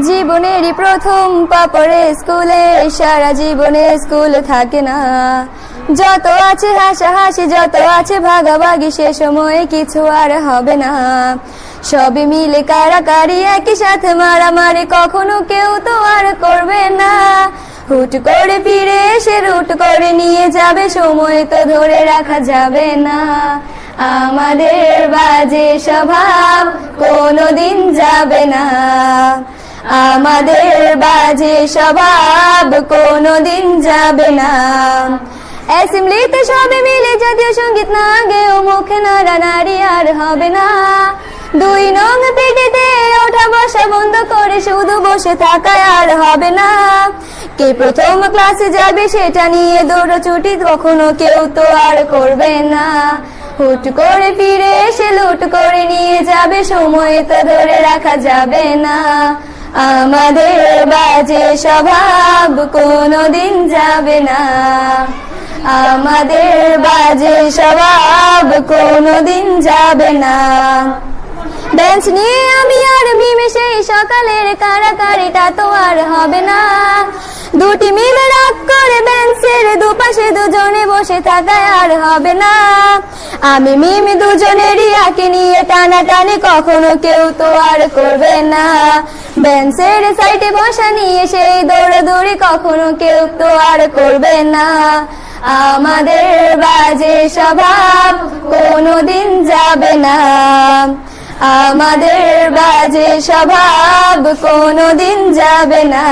জীবনেরই প্রথম পা পড়ে স্কুলে, সারা জীবনে স্কুল থাকে না। যত আছে হাসাহাসি, যত আছে ভাগাভাগি, সে সময়ে কিছু আর হবে না। সবে মিলে কারাকারি, একই সাথে মারামারি, কখনো কেউ তো আর করবে না। হুট করে ফিরে এসে রুট করে নিয়ে যাবে, সময় তো ধরে রাখা যাবে না। আমাদের বাজে স্বভাব কোনোদিন যাবে না, আমাদের বাজে স্বভাব কোনোদিন যাবে না। অ্যাসেম্বলিতে সবে মিলে জাতীয় সঙ্গীত না গেয়েও মুখে নাড়ানাড়ি আর হবে না। 2 নং পেটেতে ওঠা বসা বন্ধ করে শুধু বসে থাকা আর হবে না। কে প্রথম ক্লাসে যাবে সেটা নিয়ে দৌড়ছুটি কখনো কেউ তো আর করবে না। হুট করে ফিরে এসে লুট করে নিয়ে যাবে, সময় তো ধরে রাখা যাবে না। আমাদের বাজে স্বভাব কোনোদিন যাবে না, আমাদের বাজে স্বভাব কোনোদিন যাবে না। বেঞ্চ নিয়ে আমি আর মিমে সেই সকালের কারাকারিটা তো আর হবে না। দুটি মিলে রাগ করে বেঞ্চের দুপাশে দুজনে বসে থাকায় আর হবে না। আমি মিমি দুজনেরই আঁকে নিয়ে টানাটানি কখনো কেউ তো আর করবে না। বেঞ্চের সাইডে বসা নিয়ে সেই দৌড়াদৌড়ি কখনো কেউ তো আর করবে না। আমাদের বাজে স্বভাব কোনোদিন যাবে না, আমাদের বাজে স্বভাব কোনোদিন যাবে না।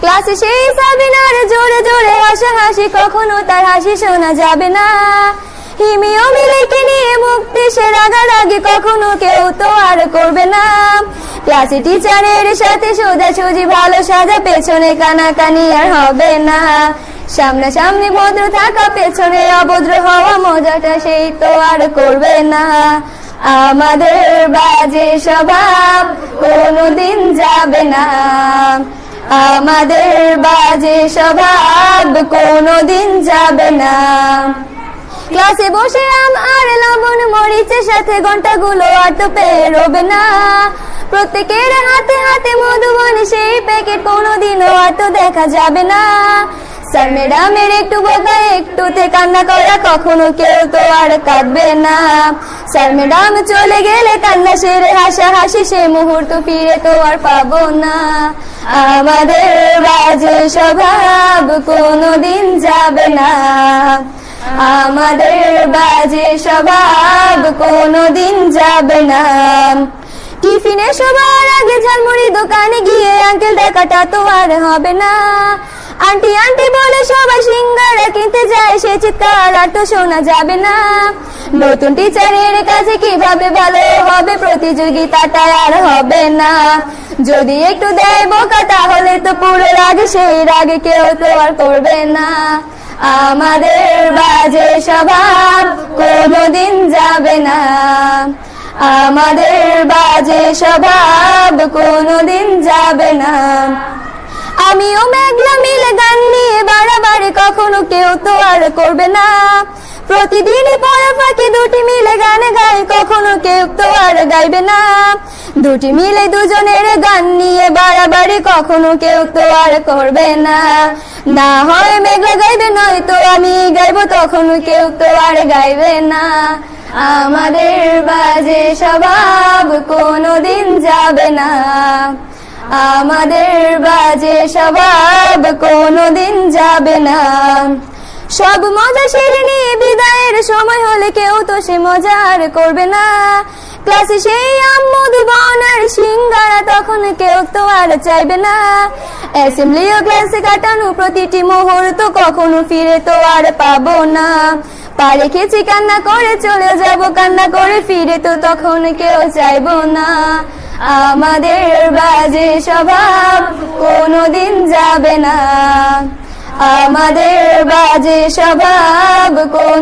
ক্লাসে সেই সাবিনার জোরে জোরে হাসাহাসি, কখনো তার হাসি শোনা যাবে না। হিমিও মিলেকে নিয়ে মুক্তি সে রাগারাগি কখনো কেউ তো আর করবে না। ক্লাসে টিচারের সাথে সোজাসুজি ভালো সাজা, পেছনে কানাকানি আর হবে না। সামনাসামনি ভদ্র থাকা, পেছনে অভদ্র হওয়া, মজাটা সেই তো আর করবে না। আমাদের বাজে স্বভাব কোনোদিন যাবে না, আমাদের বাজে স্বভাব কোনোদিন যাবে না। ক্লাসে বসে আম আর লবণ মরিচের সাথে ঘন্টাগুলো আর তো পেরোবে না। প্রত্যেকের হাতে হাতে মধুবনী সেই প্যাকেট কোনোদিনও আর তো দেখা যাবে না। স্যার ম্যাডামের একটু বোকা একটুতে কান্না করা, কখনো কেউ তো আর কাঁদবে না। স্যার ম্যাডাম চলে গেলে কান্না সেরে হাসাহাসি, সে মুহূর্ত ফিরে তো আর পাবো না। আমাদের বাজে স্বভাব কোনোদিন যাবে না, আমাদের বাজে স্বভাব কোনোদিন যাবে না। টিফিনে সবার আগে ঝালমুড়ি দোকানে গিয়ে আঙ্কেল ডাকাটা তো আর হবে না। আন্টি আন্টি বলে সবাই সিঙ্গারা কিনতে যায়, সে চিৎকার আর তো শোনা যাবে না। নতুন টিচারের কাছে কিভাবে ভালো হবে, প্রতিযোগিতাটা আর হবে না। যদি একটু দেয় বোকা তাহলে তো পুরো রাগ, সেই রাগে কেউ তো আর করবে না। আমাদের বাজে স্বভাব কোনোদিন যাবে না, আমাদের বাজে স্বভাব কোনোদিন যাবে না। আমিও মেঘলা মিলে গান নিয়ে বাড়াবাড়ি, কখনো কেউ তো আর করবে না। প্রতিদিনই পড়া ফাঁকি দুটি মিলে গান গাই, কখনো কেউ তো আর গাইবে না। দুটি মিলে দুজনের গান নিয়ে বাড়াবাড়ি, কখনো কেউ তো আর করবে না। না হয় মেঘলা গাইবে, নয়তো আমি গাইবো, তখনও কেউ তো আর গাইবে না। আমাদের বাজে স্বভাব কোনোদিন যাবে না, আমাদের বাজে স্বভাব কোনোদিন যাবে না। সব মজা সেরে নিয়ে বিদায়ের সময় হলে কেউ তো সে মজা আর করবে না। ক্লাসে সেই আম মধুবন আর সিঙ্গারা, তখন কেউ তো আর চাইবে না। অ্যাসেম্বলি ও ক্লাসে কাটানো প্রতিটি মুহূর্ত কখনো ফিরে তো আর পাবো না। পা রেখেছি কান্না করে চলে যাব, কান্না করে ফিরে তো তখন কেউ চাইবো না। আমাদের বাজে স্বভাব কোনোদিন যাবে না, আমাদের বাজে স্বভাব কোন